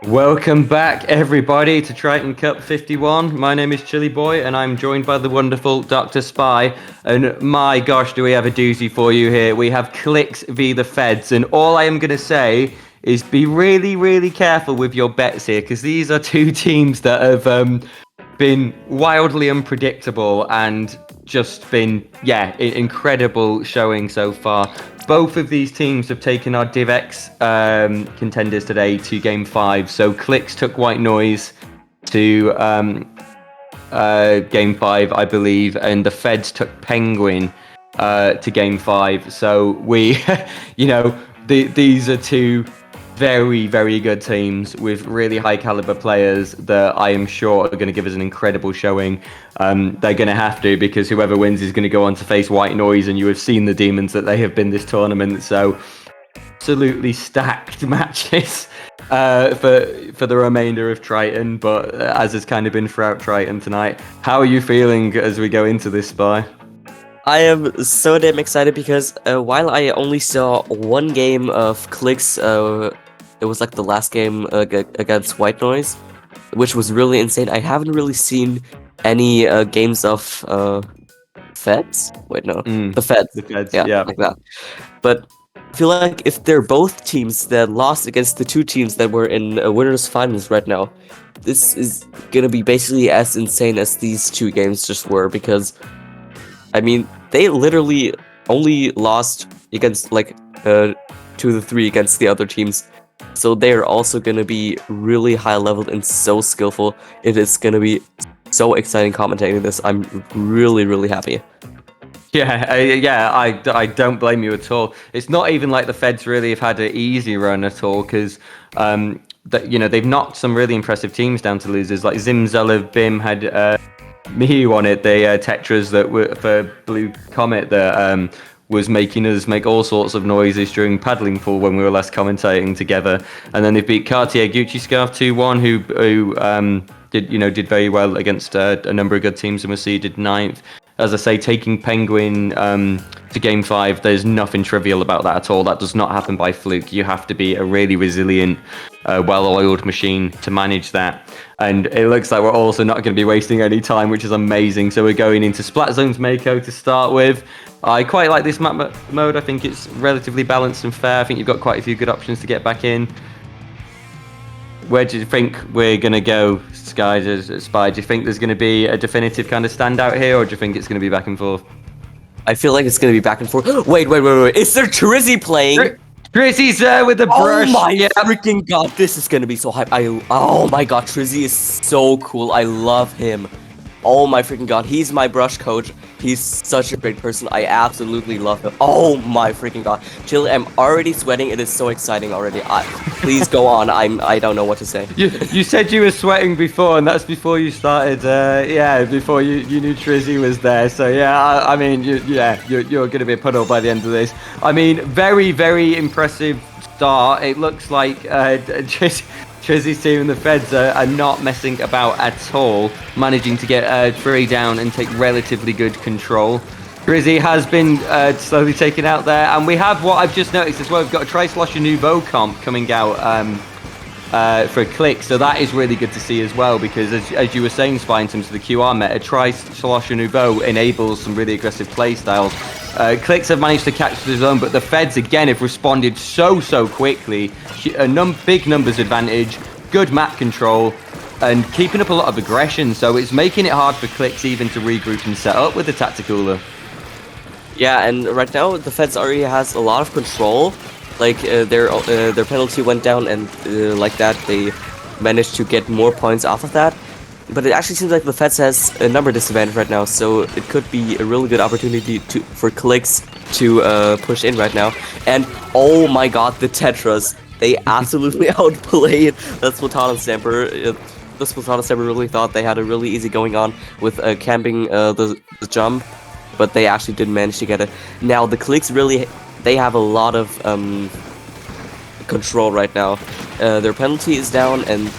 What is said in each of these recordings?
Welcome back, everybody, to Triton Cup 51. My name is Chili Boy, and I'm joined by the wonderful Dr. Spy. And my gosh, do we have a doozy for you here? We have Clicks v the Feds, and all I am going to say is be really, really careful with your bets here, because these are two teams that have been wildly unpredictable and just been, incredible showing so far. Both of these teams have taken our DivX contenders today to Game 5. So Clicks took White Noise to Game 5, I believe, and the Feds took Penguin to Game 5. So we, these are two very, very good teams with really high caliber players that I am sure are going to give us an incredible showing. They're going to have to, because whoever wins is going to go on to face White Noise, and you have seen the demons that they have been this tournament. So absolutely stacked matches for the remainder of Triton, but as has kind of been throughout Triton tonight. How are you feeling as we go into this, Spy? I am so damn excited because while I only saw one game of Clicks, it was like the last game against White Noise, which was really insane. I haven't really seen any games of Feds. Wait, no, the Feds. The Feds, yeah, like that. But I feel like if they're both teams that lost against the two teams that were in Winners Finals right now, this is gonna be basically as insane as these two games just were, because I mean, they literally only lost against like 2 to 3 against the other teams. So they're also going to be really high leveled and so skillful. It is going to be so exciting commentating this. I'm really, really happy. I don't blame you at all. It's not even like the Feds really have had an easy run at all, because they've knocked some really impressive teams down to losers. Like Zimzala Bim had Mahi on it, the Tetras that were for Blue Comet that was making us make all sorts of noises during paddling pool when we were last commentating together. And then they beat Cartier Gucci Scarf 2-1, who did very well against a number of good teams, and was seeded 9th. As I say, taking Penguin to Game 5, there's nothing trivial about that at all. That does not happen by fluke. You have to be a really resilient, well-oiled machine to manage that. And it looks like we're also not going to be wasting any time, which is amazing. So we're going into Splat Zones Mako to start with. I quite like this map mode. I think it's relatively balanced and fair. I think you've got quite a few good options to get back in. Where do you think we're going to go, Spy? Do you think there's going to be a definitive kind of standout here, or do you think it's going to be back and forth? I feel like it's going to be back and forth. Wait. Is there Trizzy playing? Trizzy's there with the brush. Oh my freaking god, this is going to be so hype. Oh my god, Trizzy is so cool. I love him. Oh my freaking god, he's my brush coach. He's such a great person. I absolutely love him. Oh my freaking god. Chill, I'm already sweating. It is so exciting already. Please go on. I don't know what to say. You said you were sweating before, and that's before you started. Before you knew Trizzy was there. So yeah, I mean, you're going to be a puddle by the end of this. I mean, very, very impressive start. It looks like Trizzy's team and the Feds are not messing about at all, managing to get 3 down and take relatively good control. Trizzy has been slowly taken out there, and we have what I've just noticed as well. We've got a Tri-Slosher Nouveau comp coming out for a Click, so that is really good to see as well, because as you were saying, Spy, in terms of the QR meta, Tri-Slosher Nouveau enables some really aggressive play styles. Clicks have managed to catch the zone, but the Feds again have responded so quickly. Big numbers advantage, good map control, and keeping up a lot of aggression. So it's making it hard for Clicks even to regroup and set up with the Tacticooler. Yeah, and right now the Feds already has a lot of control. Like their penalty went down, and like that they managed to get more points off of that. But it actually seems like the Feds has a number disadvantage right now, so it could be a really good opportunity for Clicks to push in right now. And oh my god, the Tetras, they absolutely outplayed the Splatoon Stamper. The Splatoon Stamper really thought they had a really easy going on with camping the jump, but they actually didn't manage to get it. Now the Clicks really, they have a lot of control right now. Their penalty is down, and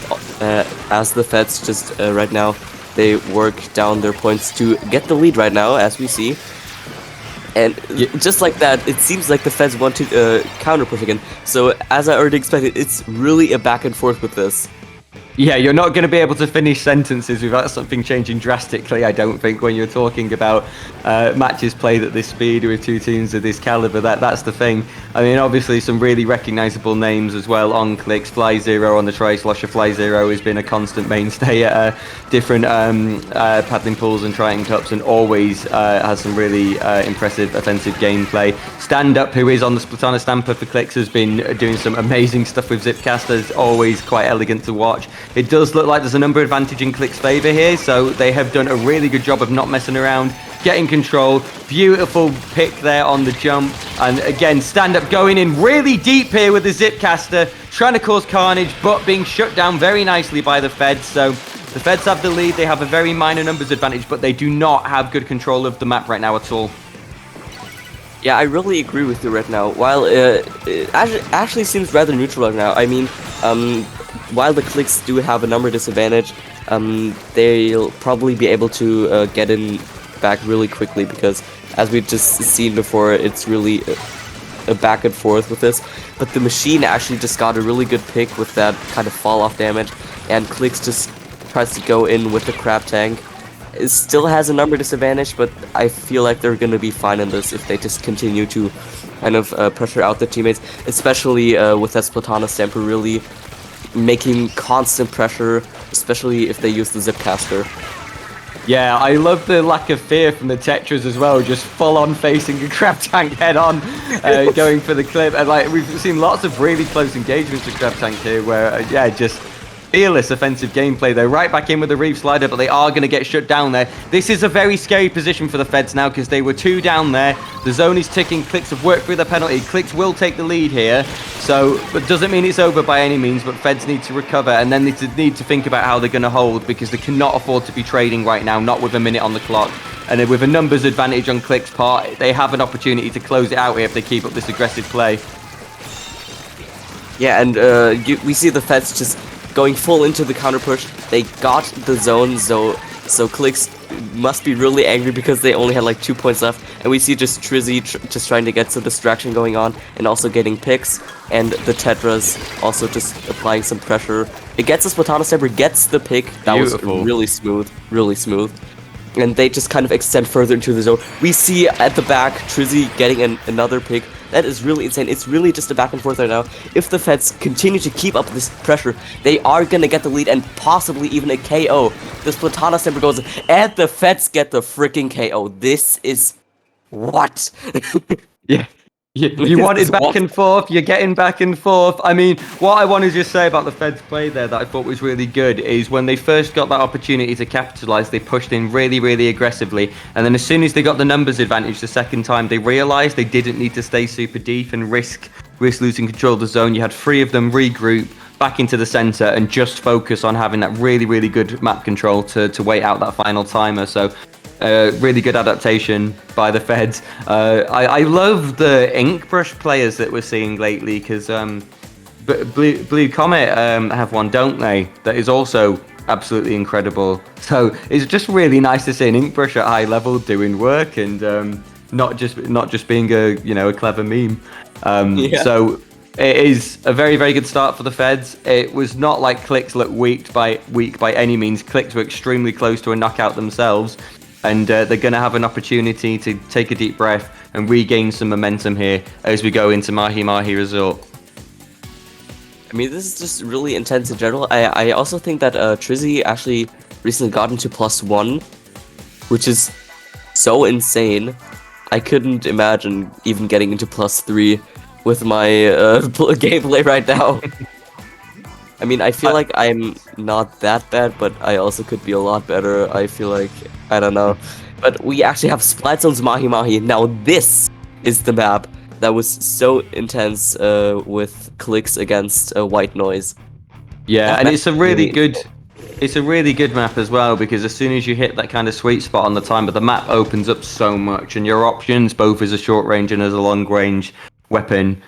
as the Feds just right now, they work down their points to get the lead right now, as we see. And just like that, it seems like the Feds want to counter push again. So as I already expected, it's really a back and forth with this. Yeah, you're not going to be able to finish sentences without something changing drastically, I don't think, when you're talking about matches played at this speed with two teams of this caliber. That's the thing. I mean, obviously, some really recognizable names as well on Clicks. Fly Zero on the try slosher. Fly Zero has been a constant mainstay at different paddling pools and Triton Cups, and always has some really impressive offensive gameplay. Stand Up, who is on the Splatana Stamper for Clicks, has been doing some amazing stuff with Zipcasters, always quite elegant to watch. It does look like there's a number advantage in Click's favour here, so they have done a really good job of not messing around, getting control. Beautiful pick there on the jump, and again, Stand Up going in really deep here with the Zipcaster, trying to cause carnage, but being shut down very nicely by the Feds. So the Feds have the lead, they have a very minor numbers advantage, but they do not have good control of the map right now at all. Yeah, I really agree with you right now. While it actually seems rather neutral right now. I mean, while the Clicks do have a number disadvantage, they'll probably be able to get in back really quickly, because as we've just seen before, it's really a back and forth with this. But the machine actually just got a really good pick with that kind of fall off damage, and Clicks just tries to go in with the crab tank. It still has a number disadvantage, but I feel like they're going to be fine in this if they just continue to kind of pressure out their teammates, especially with that Splatana Stamper really making constant pressure, especially if they use the Zipcaster. Yeah, I love the lack of fear from the Tetras as well, just full on facing a crab tank head on, going for the clip. And like, we've seen lots of really close engagements with crab tank here where, yeah, just fearless offensive gameplay. They're right back in with the Reef Slider, but they are going to get shut down there. This is a very scary position for the Feds now, because they were 2 down there. The zone is ticking. Clicks have worked through the penalty. Clicks will take the lead here. So, but doesn't mean it's over by any means, but Feds need to recover, and then they need to think about how they're going to hold, because they cannot afford to be trading right now, not with a minute on the clock. And then with a numbers advantage on Clicks' part, they have an opportunity to close it out here if they keep up this aggressive play. Yeah, and we see the Feds just going full into the counter push. They got the zone, so Clicks must be really angry because they only had like 2 points left. And we see just Trizzy just trying to get some distraction going on and also getting picks. And the Tetras also just applying some pressure. It gets the Splatana Stamper, gets the pick. That Beautiful. was really smooth, really smooth. And they just kind of extend further into the zone. We see at the back Trizzy getting another pick. That is really insane. It's really just a back and forth right now. If the Feds continue to keep up this pressure, they are going to get the lead and possibly even a KO. The Splatana Stamper goes and the Feds get the freaking KO. This is... what? Yeah. You want it back and forth, you're getting back and forth. I mean, what I want to just say about the Feds play there that I thought was really good is when they first got that opportunity to capitalize, they pushed in really, really aggressively. And then as soon as they got the numbers advantage the second time, they realized they didn't need to stay super deep and risk losing control of the zone. You had 3 of them regroup back into the center and just focus on having that really, really good map control to wait out that final timer. So really good adaptation by the Feds. I love the ink brush players that we're seeing lately, because Blue Comet have one, don't they? That is also absolutely incredible. So it's just really nice to see an ink brush at high level doing work, and not just being a clever meme. Yeah. So it is a very, very good start for the Feds. It was not like Clicks looked weak by any means. Clicks were extremely close to a knockout themselves. And they're going to have an opportunity to take a deep breath and regain some momentum here as we go into Mahi Resort. I mean, this is just really intense in general. I also think that Trizzy actually recently got into +1, which is so insane. I couldn't imagine even getting into +3 with my gameplay right now. I mean, I feel like I'm not that bad, but I also could be a lot better. I feel like, I don't know. But we actually have Splat Zone's Mahi. Now this is the map that was so intense with Clicks against White Noise. Yeah, That and map it's a really good map as well, because as soon as you hit that kind of sweet spot on the timer, the map opens up so much, and your options, both as a short range and as a long range weapon,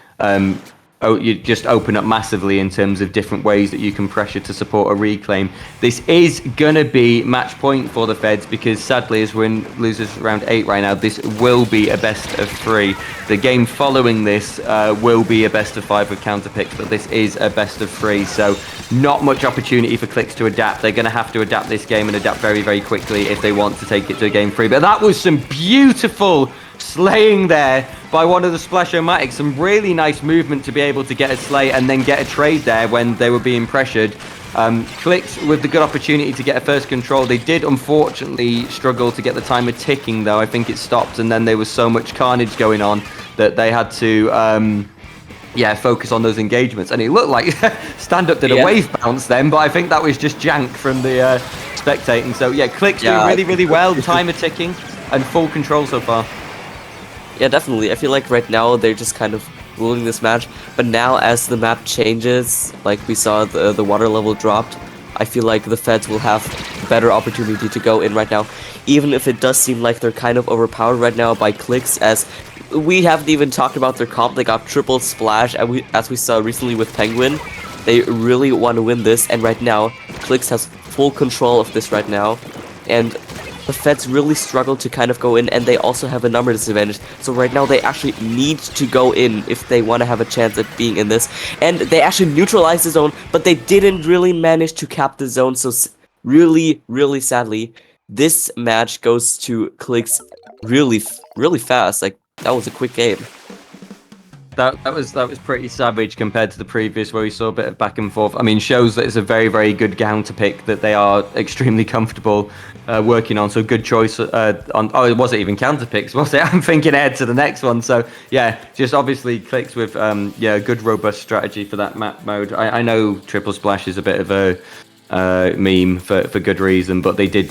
you just open up massively in terms of different ways that you can pressure to support a reclaim. This is gonna be match point for the Feds because sadly, as we're in losers round 8 right now, this will be a best of 3. The game following this will be a best of 5 with counter picks, but this is a best of 3, so not much opportunity for Clix to adapt. They're gonna have to adapt this game and adapt very, very quickly if they want to take it to a game 3. But that was some beautiful slaying there by one of the Splash-O-Matics. Some really nice movement to be able to get a slay and then get a trade there when they were being pressured. Clix with the good opportunity to get a first control. They did unfortunately struggle to get the timer ticking though. I think it stopped and then there was so much carnage going on that they had to focus on those engagements. And it looked like Stand Up did a wave bounce then, but I think that was just jank from the spectating. So yeah, Clix doing really, really well. Timer ticking and full control so far. Yeah, definitely. I feel like right now they're just kind of ruling this match, but now as the map changes, like we saw the water level dropped, I feel like the Feds will have better opportunity to go in right now, even if it does seem like they're kind of overpowered right now by Clix, as we haven't even talked about their comp. They got triple splash, and as we saw recently with Penguin, they really want to win this, and right now Clix has full control of this right now, and the Feds really struggle to kind of go in, and they also have a number disadvantage. So right now they actually need to go in if they want to have a chance at being in this. And they actually neutralized the zone, but they didn't really manage to cap the zone. So really, really sadly, this match goes to Clix really, really fast. Like, that was a quick game. That was pretty savage compared to the previous where we saw a bit of back and forth. I mean, shows that it's a very, very good counter pick that they are extremely comfortable working on. So good choice on. Oh, it wasn't even counter picks, was it? I'm thinking ahead to the next one. So yeah, just obviously Clix with a good robust strategy for that map mode. I know triple splash is a bit of a meme for good reason, but they did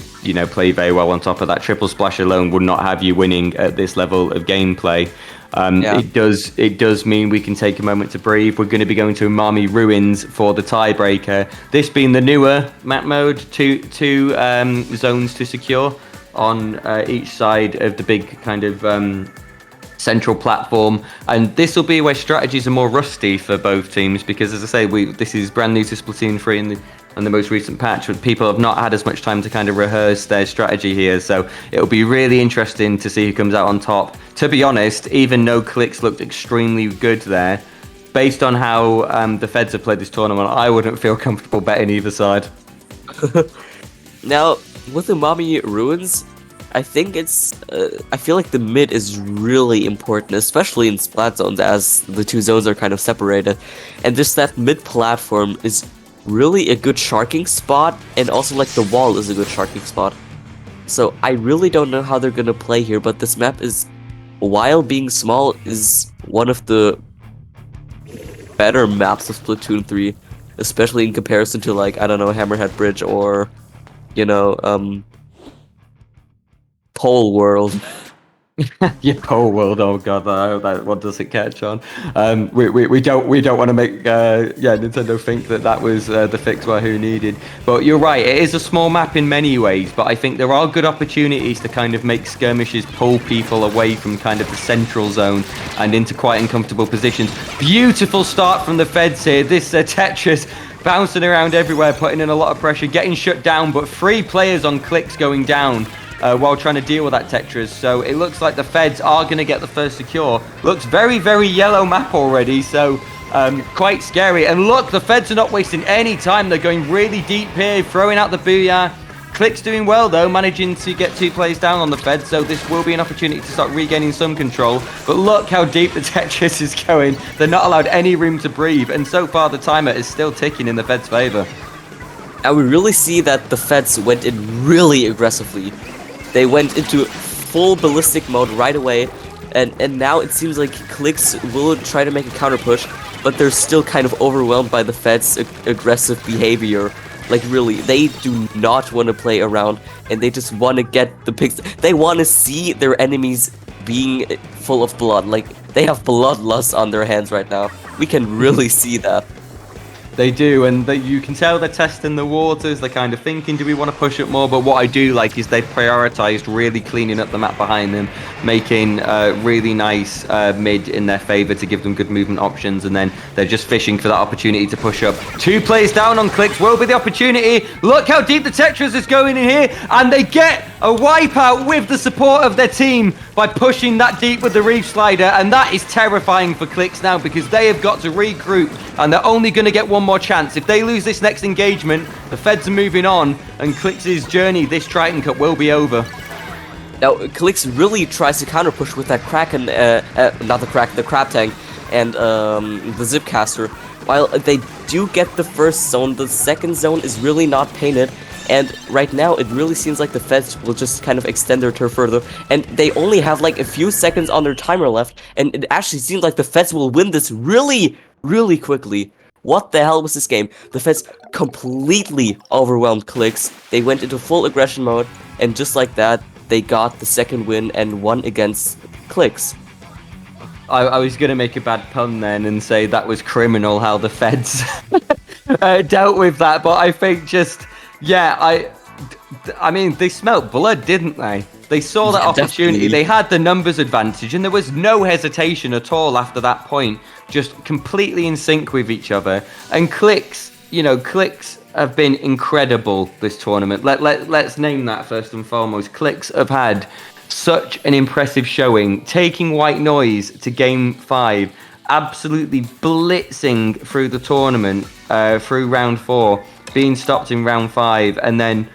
play very well on top of that. Triple splash alone would not have you winning at this level of gameplay. It does mean we can take a moment to breathe. We're going to be going to Umami Ruins for the tiebreaker. This being the newer map mode, two zones to secure on each side of the big kind of central platform, and this will be where strategies are more rusty for both teams because, as I say, this is brand new to Splatoon 3 and the most recent patch, but people have not had as much time to kind of rehearse their strategy here, so it'll be really interesting to see who comes out on top. To be honest, even though Clix looked extremely good there, based on how the Feds have played this tournament, I wouldn't feel comfortable betting either side. Now, with the Umami Ruins, I think I feel like the mid is really important, especially in splat zones, as the two zones are kind of separated. And just that mid platform is really a good sharking spot, and also like the wall is a good sharking spot. So I really don't know how they're gonna play here, but this map is, while being small, is one of the better maps of Splatoon 3, especially in comparison to, like, I don't know, Hammerhead Bridge or, Pole World. Yeah, Pole World. Oh god, I hope that one doesn't catch on. We don't want to make Nintendo think that was the fix Wahoo needed. But you're right, it is a small map in many ways. But I think there are good opportunities to kind of make skirmishes pull people away from kind of the central zone and into quite uncomfortable positions. Beautiful start from the Feds here. This Tetris bouncing around everywhere, putting in a lot of pressure, getting shut down. But 3 players on Clix going down. While trying to deal with that Tetris. So it looks like the Feds are going to get the first secure. Looks very, very yellow map already, so quite scary. And look, the Feds are not wasting any time. They're going really deep here, throwing out the booyah. Clix doing well, though, managing to get 2 players down on the Feds, so this will be an opportunity to start regaining some control. But look how deep the Tetris is going. They're not allowed any room to breathe, and so far the timer is still ticking in the Feds' favor. And we really see that the Feds went in really aggressively. They went into full ballistic mode right away, and now it seems like Clix will try to make a counter push, but they're still kind of overwhelmed by the Feds' aggressive behavior. Like, really, they do not want to play around, and they just want to get the picks. They want to see their enemies being full of blood. Like, they have bloodlust on their hands right now. We can really see that. They do, and you can tell they're testing the waters. They're kind of thinking, do we want to push up more? But what I do like is they've prioritized really cleaning up the map behind them, making really nice mid in their favor to give them good movement options, and then they're just fishing for that opportunity to push up. 2 players down on Clicks will be the opportunity. Look how deep the Tetris is going in here, and they get a wipeout with the support of their team by pushing that deep with the Reef Slider, and that is terrifying for Clicks now because they have got to regroup, and they're only going to get one more chance. If they lose this next engagement, the Feds are moving on, and Clicks' journey this Triton Cup will be over. Now, Clicks really tries to counter push with that Kraken, not the Kraken, the Crab Tank, and the Zipcaster. While they do get the first zone, the second zone is really not painted. And right now, it really seems like the Feds will just kind of extend their turn further. And they only have like a few seconds on their timer left. And it actually seems like the Feds will win this really, really quickly. What the hell was this game? The Feds completely overwhelmed Clicks. They went into full aggression mode. And just like that, they got the second win and won against Clicks. I was going to make a bad pun then and say that was criminal how the Feds dealt with that. But I think just... Yeah, I mean, they smelt blood, didn't they? They saw that opportunity. Definitely. They had the numbers advantage, and there was no hesitation at all after that point. Just completely in sync with each other. And Clicks, Clicks have been incredible this tournament. Let's name that first and foremost. Clicks have had such an impressive showing, taking White Noise to Game 5, absolutely blitzing through the tournament, through round 4. Being stopped in round 5, and then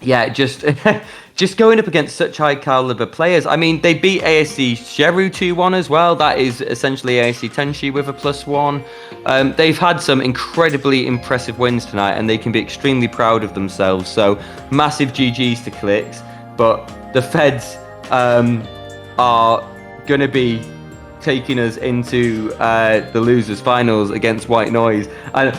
just going up against such high caliber players. I mean, they beat ASC Sheru 2-1 as well. That is essentially ASC Tenshi with a +1. They've had some incredibly impressive wins tonight, and they can be extremely proud of themselves. So massive GGs to Clicks, but the Feds are going to be taking us into the Losers Finals against White Noise. And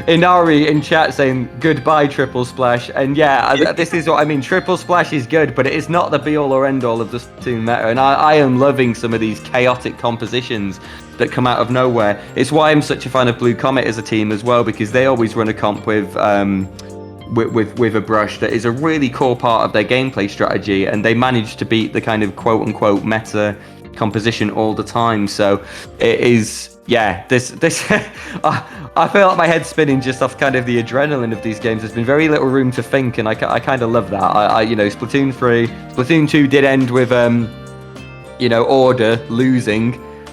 Inari in chat saying goodbye Triple Splash, and yeah, this is what I mean. Triple Splash is good, but it is not the be-all or end-all of the Splatoon meta, and I am loving some of these chaotic compositions that come out of nowhere. It's why I'm such a fan of Blue Comet as a team as well, because they always run a comp with a brush that is a really core part of their gameplay strategy, and they manage to beat the kind of quote-unquote meta composition all the time. So it is, this I feel like my head's spinning just off kind of the adrenaline of these games. There's been very little room to think, and I kind of love that. Splatoon 3, Splatoon 2 did end with Order losing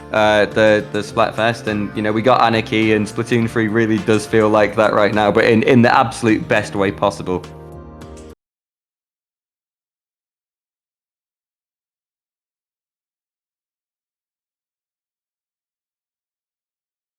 the Splatfest, and we got Anarchy, and Splatoon 3 really does feel like that right now, but in the absolute best way possible.